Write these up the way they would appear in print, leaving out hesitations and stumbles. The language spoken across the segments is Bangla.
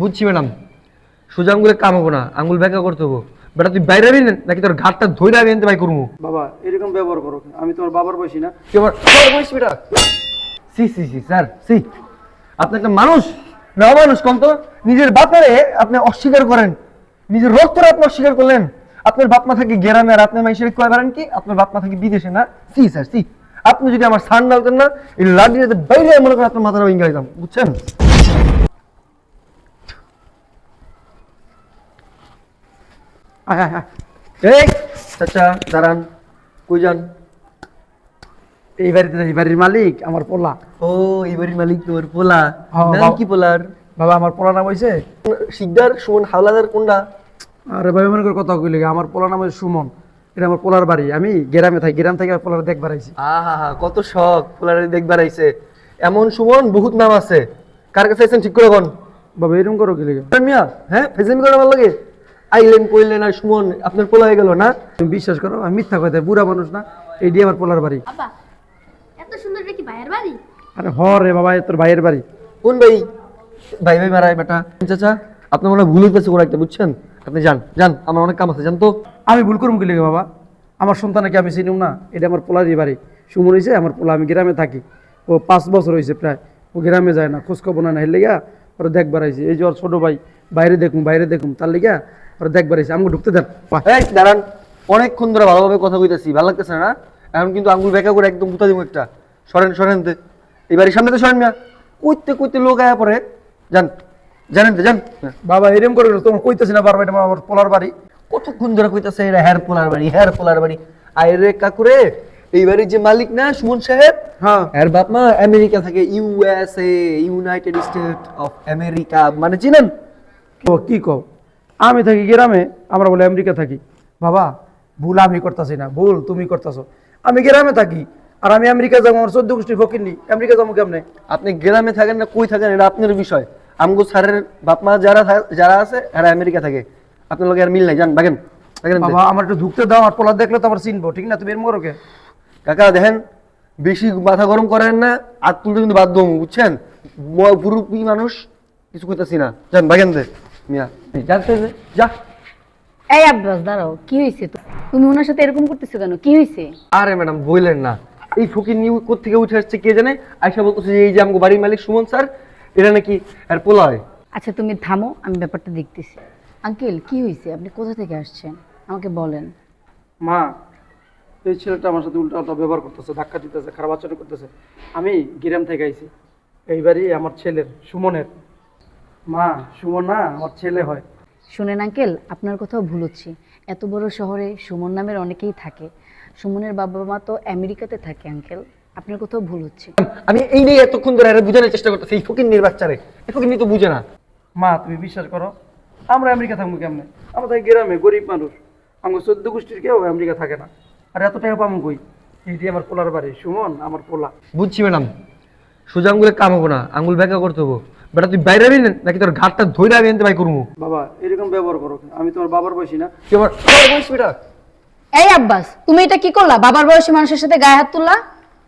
বুঝছি ম্যাডাম, সোজা আঙ্গুলে কাম হবো না, আঙ্গুল ব্যাকা করতে হবো। বেটা তুই বাইরে আবি নাকি তোর ঘাটটা ধইরা আমি আনতে ভাই করবো? বাবা এরকম ব্যবহার করো কেন? আমি তোমার বাবার বয়সী না? তুই আমার বয়স বেটা। See see see sir see, আপনি একটা মানুষ না অমানুষ কম তো? নিজের বাপারে আপনি অস্বীকার করেন, নিজের রক্তরে আপনি অস্বীকার করলেন। আপনার বাপ মা থাকে গ্রামে আর আপনি মাইসের কয় পারেন কি আপনার বাপ মা থাকে বিদেশে না? সি স্যার সি, আপনি যদি আমার সান ডালতেন না এই লাঠিটাতে বাইরে মনে করেন আপনার মাথাটা ভেঙে দিতাম, বুঝছেন? আয় আয় আয়। এই চাচা দাঁড়ান, কই যান? এই বাড়িতে এই বাড়ির মালিক আমার পোলা। ও এই বাড়ির মালিক তোমার পোলা? হ্যাঁ, নাম বাবা। কি পোলার? বাবা আমার পোলা নাম হয়েছে শিকদার, সুমন, হাওলাদার কোনটা? আরে ভাই মনে করে কথা কইলে আমার পোলা নাম হয়েছে সুমন। এটা আমার পোলার বাড়ি, আমি গ্রামে থাকি, গ্রাম থেকে পোলার দেখবার আইছি। আহা হা, কত শখ পোলারে দেখবার আইছে। এমন সুমন বহুত নাম আছে, কার কাছে আইছেন ঠিক করে কোন? বাবা এরকম করো কি লেগে? মিয়া হ্যাঁ ফেজেমি করে আমার লাগে আইলেন কইলেন আর সুমন আপনার পোলা হয়ে গেল না? তুমি বিশ্বাস করো আমি মিথ্যা কথা, বুড়া মানুষ না। এইটি আমার পোলার বাড়ি। আব্বা এত সুন্দর এটা কি ভাইয়ের বাড়ি? আরে হ রে বাবা, এ তোর ভাইয়ের বাড়ি। কোন ভাই? ভাই ভাই মারাই বেটা। চাচা আপনার মনে হয় ভুল হইতেছে কোনো একটা, বুঝছেন? আপনি যান যান, আমার অনেক কাম আছে, জান তো। আমি ভুল করবো কি লেগে বাবা? আমার সন্তানকে আমি চিনিও না? এটা আমার পোলারই বাড়ি। সুমন হয়েছে আমার পোলা, আমি গ্রামে থাকি। ও 5 বছর হয়েছে প্রায়, ও গ্রামে যায় না, খোঁজ খবর না হেলে গা ওরা দেখবার আইছে। এই যে ওর ছোট ভাই বাইরে দেখুম তার লেগা ওরা দেখবার আইছে। আমাকে ঢুকতে দেন। এই দাঁড়ান, অনেকক্ষণ ধরে ভালোভাবে কথা কইতাছি, ভালো লাগতেছে না? এখন কিন্তু আঙ্গুল বেঁকা করে একদম গুতা দিব একটা। সরেন সরেন তে, এই বাড়ির সামনে তো সরেন না। কইতে কইতে লোক আয়া পরে, যান জানেন তো যান। বাবা এরম করে তোমার কইতেছি না বারবার, এটা আমার পোলার বাড়ি। কতক্ষণ ধরে কইতাছে এটা হেয়ার পোলার বাড়ি, হেয়ার পোলার বাড়ি। আইরে কাকুরে, এই বাড়ির যে মালিক না সুমন সাহেব, হ্যাঁ এর বাপ মা আমেরিকা থাকে, USA, United state of America, মানে চিনেন? ও কি কও? আমি থাকি গ্রামে, আমরা বলে আমেরিকা থাকি। বাবা ভুল আমি করতেছি না, ভুল তুমি করতেছো। আমি গ্রামে থাকি আর আমি আমেরিকা যাবো, আমার 14 গোষ্ঠী ফকির নি, আমেরিকা যাবো কেমনে? আপনি গ্রামে থাকেন না কই থাকেন এটা আপনার বিষয়। আমগো স্যারের বাপ মা যারা আছে এরা আমেরিকা থাকে, আপনার লগে আর মিল নাই, যান বাগেন বাগেন। বাবা আমার একটু ঢুকতে দাও, আর পোলা দেখলে তো আমার চিনবো, ঠিক না? তুমি এর মরকে কাকা দেখেন, বেশি মাথা গরম করেন না, আর তুলতে কিন্তু বাধ্য হবো, বুঝছেন? পুরুপি মানুষ, কিছু কইতাছি না, যান বাগেন দে মিয়া, যাতে যা। এই আব্বাস দাঁড়াও, কি হয়েছে? তুমি ওনার সাথে এরকম করতেছো কেন? কি হয়েছে? আরে ম্যাডাম বললেন না, এই ফকির নিউ কোত্থেকে উঠে আসছে কে জানে, আয়সা বলতেছে যে এই যে আমগো বাড়ির মালিক সুমন স্যার, এটা নাকি আর পোলা হয়। আচ্ছা তুমি থামো, আমি ব্যাপারটা দেখতেছি। আঙ্কেল কি হয়েছে? আপনি কোথা থেকে আসছেন আমাকে বলেন। মা এই ছেলেটা আমার সাথে উল্টা উল্টা ব্যবহার করতেছে, ধাক্কা দিতেছে, খারাপ আচরণ করতেছে। আমি গ্রাম থেকে আইছি, এইবারই আমার ছেলের সুমনের। মা সুমন না আমার ছেলে হয়। শুনেন আঙ্কেল, আপনার কোথাও ভুল হচ্ছে। এত বড় শহরে সুমন নামের অনেকেই থাকে। সুমনের বাবা মা তো আমেরিকাতে থাকে আঙ্কেল, আপনার কোথাও ভুল হচ্ছে। আমি এই নিয়ে এতক্ষণ ধরে এর বোঝানোর চেষ্টা করতেছি, এই ফকির নির বাচ্চারে, এই ফকির নিয়ে তো বুঝে না। মা তুমি বিশ্বাস করো, আমরা আমেরিকা থাকবো কেমনে? আমরা থাকি গ্রামে, গরিব মানুষ। আমার 14 গোষ্ঠীর কেউ আমেরিকা থাকে না। আর এত টাকা পাবো কই? এইটি আমার পোলার বাড়ি, সুমন আমার পোলা। বুঝছি ম্যাডাম, সোজা আঙ্গুলে কাম হবো না, আঙ্গুল ব্যাকা করতে হবো। বেটা তুই বাইরে আবি নাকি তোর ঘাটটা ধইরা আমি আনতে ভাই করবো? বাবা এরকম ব্যবহার করো কেন? আমি তোমার বাবার বয়সী না? তুই আমার বয়স বেটা। এই আব্বাস তুমি এটা কি করলা? বাবার বয়সী মানুষের সাথে গায়ে হাত তুললা?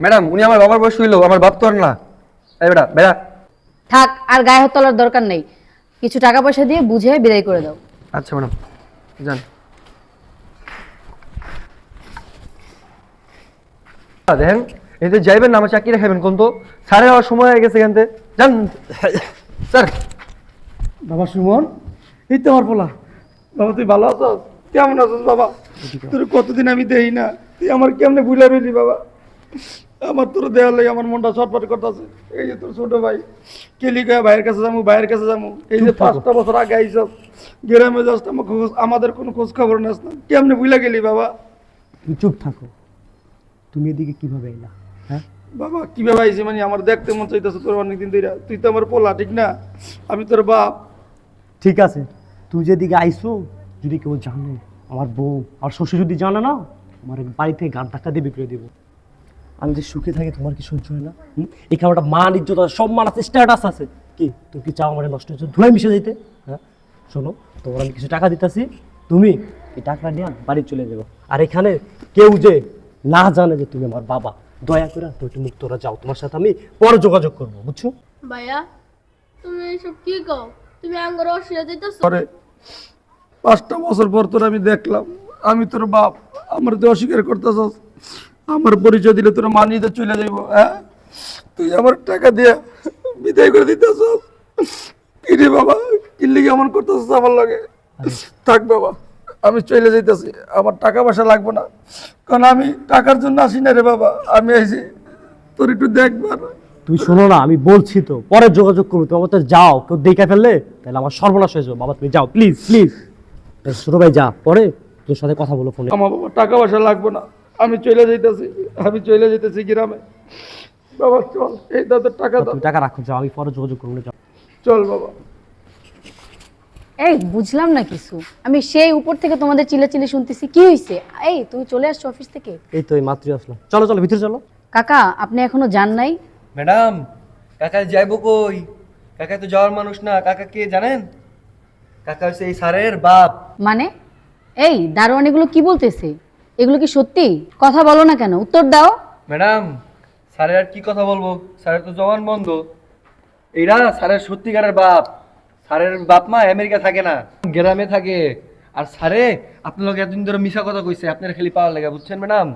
ম্যাডাম উনি আমার বাবার বয়স হইলো, আমার বাপ তো আর না। এই বেটা বেটা। থাক, আর গায়ে হাত তোলার দরকার নেই। কিছু টাকা পয়সা দিয়ে বুঝে বিদায় করে দাও। আচ্ছা ম্যাডাম যান। দেখেন এই তো যাইবেন না, আমার চাকরিটা খাবেন কোন তো? স্যারের হওয়ার সময় হয়ে গেছে এখান থেকে, যান স্যার। বাবা সুমন, এই তো আমার পোলা। বাবা তুই ভালো আছো? কেমন আছিস বাবা? তোর কতদিন আমি দেই না, তুই আমার কেমনে ভুলে রইলি বাবা? আমার তোর দেওয়ার লাগে আমার মনটা ছটফট করতেছে। এই যে তোর ছোট ভাই কেলি কয়ে ভাইয়ের কাছে যাবো, ভাইয়ের কাছে যাবো। এই যে 5টা বছর আগে আইসব গ্রামে যাস, আমাদের কোনো খোঁজ খবর নেস না, কেমনে ভুলে গেলি বাবা? তুমি চুপ থাকো। তুমি এদিকে কিভাবে এলা? হ্যাঁ বাবা কিভাবে আইসি মানে আমার দেখতে মন চাইতেছে তোর অনেকদিন ধরে। তুই তো আমার পোলা, ঠিক না? আমি তোর বাপ। ঠিক আছে, তুই যেদিকে আইসো যদি কেউ জানে, আমার বউ আর শ্বশুর যদি জানে না, আমার বাড়ি থেকে গান ধাক্কা দিয়ে বিক্রি দেবো। আমি যে সুখে থাকি তোমার কি সহ্য হয় না? এখানে একটা মান ইজ্জত আছে, সম্মান আছে, স্ট্যাটাস আছে। কি তুমি কি চাও আমার নষ্ট হচ্ছে ধুয়ে মিশে যেতে? হ্যাঁ শোনো, তোমার আমি কিছু টাকা দিতেছি, তুমি এই টাকা নিয়ে বাড়ি চলে যাবো। আর এখানে কেউ যে না জানে যে তুমি আমার বাবা, দয়া করে তো একটু মুক্তরা যাও, তোমার সাথে আমি পরে যোগাযোগ করবো, বুঝছো? ভাইয়া তুমি এসব কি কও? তুমি আঙ্গুর অসুবিধা দিতেছো পরে 5টা বছর পর তোর আমি দেখলাম, আমি তোর বাপ, আমার তুই অস্বীকার করতেছস। আমার পরিচয় দিলে তোর মানিয়ে তো চলে যাইব, হ্যাঁ? তুই আমার টাকা দিয়ে বিদায় করে দিতেছস। কি রে বাবা, কি লিগে এমন করতেছস আমার লাগে? থাক বাবা, আমি চলে যাইতেছি, আমার টাকা পয়সা লাগবে না, কারণ আমি টাকার জন্য আসি না রে বাবা, আমি আইছি তোর একটু দেখবার। তুই শোনো না, আমি বলছি তো পরে যোগাযোগ করবো। তুমি আমার তো যাও, কেউ দেখে ফেললে তাহলে আমার সর্বনাশ হয়ে যাবে। বাবা তুমি যাও প্লিজ প্লিজ। ছোট ভাই যা, পরে তোর সাথে কথা বলো ফোনে। আমার বাবা টাকা পয়সা লাগবে না, আমি চলে যাইতেছি, আমি চলে যেতেছি গ্রামে। বাবা চল, এই দাদার টাকা দাও। তুমি টাকা রাখো, যাও, আমি পরে যোগাযোগ করবো। যাও। চল বাবা। এই বুঝলাম না কিছু, আমি সেই উপর থেকে তোমাদের চিল্লাচিল্লি শুনতেছি, কি হয়েছে? এই তুমি চলে আসছো অফিস থেকে? এই তো এই মাত্রই আসলাম। চলো চলো ভিতরে চলো। কাকা আপনি এখনো যান নাই? ম্যাডাম, কাকা যাইবো কই? কাকা তো যাওয়ার মানুষ না। কাকা কে জানেন? কাকা হচ্ছে এই স্যারের বাপ। মানে এই দারোয়ান এগুলো কি বলতেছে? এগুলো কি সত্যি? কথা বলো না কেন, উত্তর দাও। ম্যাডাম, স্যারের আর কি কথা বলবো, স্যারের তো জবান বন্ধ। এরা স্যারের সত্যিকারের বাপ। স্যারের বাপ মা আমেরিকা থাকে না, গ্রামে থাকে। আর স্যারে আপনার লোক এতদিন ধরে মিশা কথা কইছে, আপনার খালি পাওয়ার লেগে, বুঝছেন ম্যাডাম?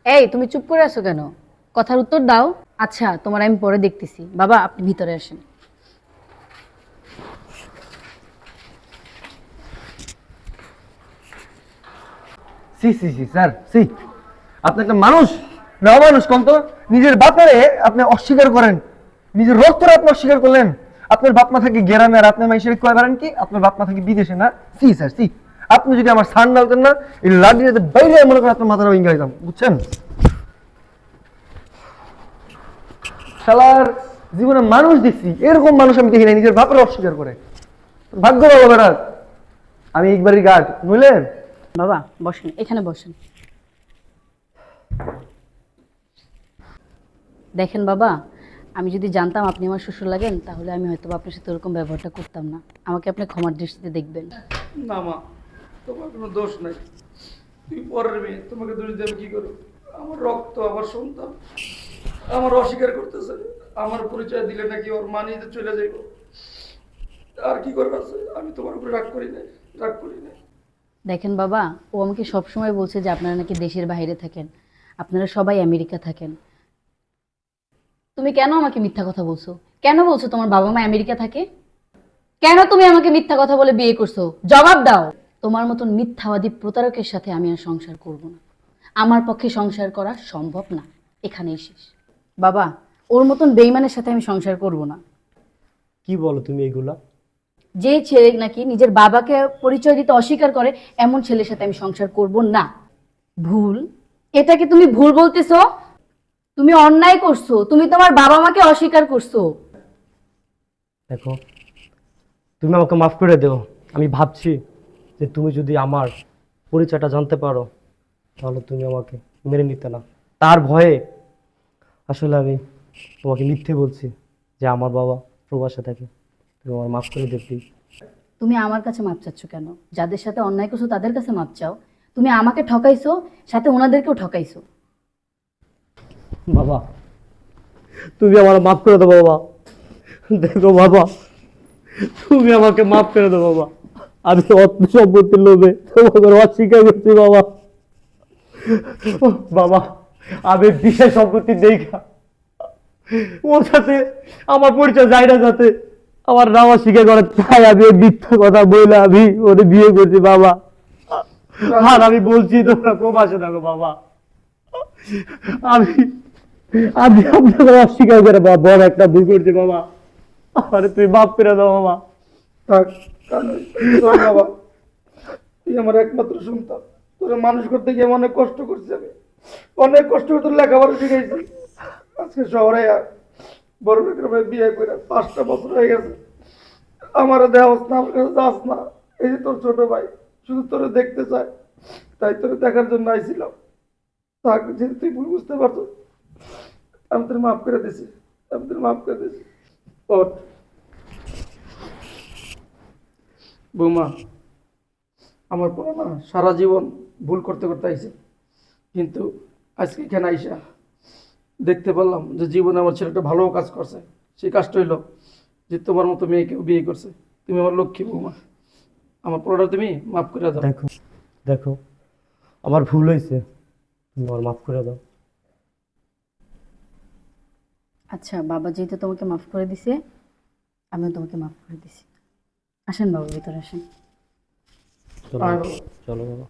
এই তুমি চুপ করে আছো কেন? কথার উত্তর দাও। আচ্ছা তোমার আমি পরে দেখতেছি। বাবা আপনি ভিতরে আসেন। See see see sir, see. আপনি একটা মানুষ না অমানুষ কোন তো? নিজের বাপারে আপনি অস্বীকার করেন, নিজের রক্তরে আপনি অস্বীকার করলেন। আপনার বাপ মা থাকে গ্রামে আর আপনার মাইসের কয় পারেন কি আপনার বাপ মা থাকে বিদেশে না? See sir, see. আপনি যদি আমার সান ডালতেন না, এই লাঠিতে বাইরে মনে করেন আপনার মাথাটা ভেঙে যেতাম, বুঝছেন? শালার জীবনে মানুষ দেখছি, এরকম মানুষ আমি দেখি নাই নিজের বাপরে অস্বীকার করে। ভাগ্য বাবা বেটা, আমি একবারই গার্ড বুঝলেন? বাবা বসেন, এখানে বসেন। দেখেন বাবা, আমি যদি জানতাম আপনি আমার শ্বশুর লাগেন তাহলে আমি হয়তো আপনার সাথে ওরকম ব্যবহারটা করতাম না। আমাকে আপনি ক্ষমার দৃষ্টিতে দেখবেন। না মা, তোমার কোনো দোষ নাই, তুই পরের মেয়ে, তোমাকে দোষ দিয়ে আমি কি করবো? আমার রক্ত, আমার সন্তান আমার অস্বীকার করতেছে। আমার পরিচয় দিলে নাকি ওর মানিয়ে চলে যাইব। আর কি করবে আছে? আমি তোমার উপরে রাগ করি নাই, রাগ করি নাই। দেখেন বাবা, ও আমাকে সবসময় বলছে যে আপনারা নাকি দেশের বাইরে থাকেন, আপনারা সবাই আমেরিকা থাকেন। তুমি কেন আমাকে মিথ্যা কথা বলছো? কেন বলছো তোমার বাবা মা আমেরিকা থাকে? কেন তুমি আমাকে মিথ্যা কথা বলে বিয়ে করছো? জবাব দাও। তোমার মতন মিথ্যাবাদী প্রতারকের সাথে আমি আর সংসার করব না। আমার পক্ষে সংসার করা সম্ভব না। এখানেই শেষ। বাবা, ওর মতন বেইমানের সাথে আমি সংসার করব না। কি বলো তুমি এগুলা? যে ছেলে নাকি নিজের বাবাকে পরিচয় দিতে অস্বীকার করে, এমন ছেলের সাথে আমি সংসার করব না। ভুল? এটাকে তুমি ভুল বলতেছো? তুমি অন্যায় করছো, তুমি তোমার বাবা মাকে অস্বীকার করছো। দেখো, তুমি আমাকে মাফ করে দেও। আমি ভাবছি যে তুমি যদি আমার পরিচয়টা জানতে পারো তাহলে তুমি আমাকে মেনে নিতে না। তার ভয়ে আসলে আমি তোমাকে মিথ্যে বলছি যে আমার বাবা প্রবাসে থাকে। তুমি আমার মাফ করে দিও প্লিজ। তুমি আমার কাছে মাপ চাচ্ছ কেন? যাদের সাথে অন্যায় করছো তাদের কাছে মাপ চাও। তুমি আমাকে ঠকাইছো, সাথে ওনাদেরকেও ঠকাইছো। বাবা তুমি আমার মাফ করে দাও বাবা। দেখো বাবা, তুমি আমাকে মাফ করে দাও বাবা। আমি অর্থ সম্পত্তির লোভে তোমাকে অস্বীকার করছি বাবা। বাবা আমি বিশেষ সম্পত্তি দেখা ওর সাথে আমার পরিচয় যায় না, যাতে আমার নাম অস্বীকার করে তাই আমি ওই মিথ্যা কথা বলে আমি ওরে বিয়ে করছি বাবা। আর আমি বলছি তোমরা প্রবাসে থাকো বাবা। আমি আমি আপনাকে অস্বীকার করে বাবা বড় একটা ভুল করছি বাবা। আরে তুই মাফ করে দাও বাবা। থাক, শোন বাবা, তুই আমার একমাত্র সন্তান। তোরা মানুষ করতে গিয়ে অনেক কষ্ট করছি আমি, অনেক কষ্ট করে তোর লেখাপড়া শিখাইছি। আজকে শহরে বড় গ্রামে বিয়ে করে 5টা বছর হয়ে গেছে। আমারও দেওয়াস না, আমার কাছে যাস না। এই যে তোর ছোট ভাই শুধু তোরে দেখতে চায়, তাই তোরে দেখার জন্য আইছিলাম। থাক, যেহেতু তুই ভুল বুঝতে পারছো, আমি তোর মাফ করে দিছি, আমি তোর মাফ করে দিছি। ওঠ বৌমা, আমার পড়া না সারা জীবন ভুল করতে করতে আইছে, কিন্তু আজকে এখানে আইসা দেখতে পারলাম যে জীবনে আমার ছেলেটা ভালো কাজ করছে। সেই কাজটা হইলো যে যে তোমার মতো মেয়েকেও বিয়ে করছে। তুমি আমার লক্ষ্মী বৌমা, আমার পোলাটা তুমি মাফ করে দাও। দেখো দেখো, আমার ভুল হয়েছে, তুমি আমার মাফ করে দাও। আচ্ছা বাবা যেহেতু তোমাকে মাফ করে দিছে, আমিও তোমাকে মাফ করে দিছি। আসেন বাবা, ভিতরে আসেন। চলো আয় বাবা। চলো বাবা।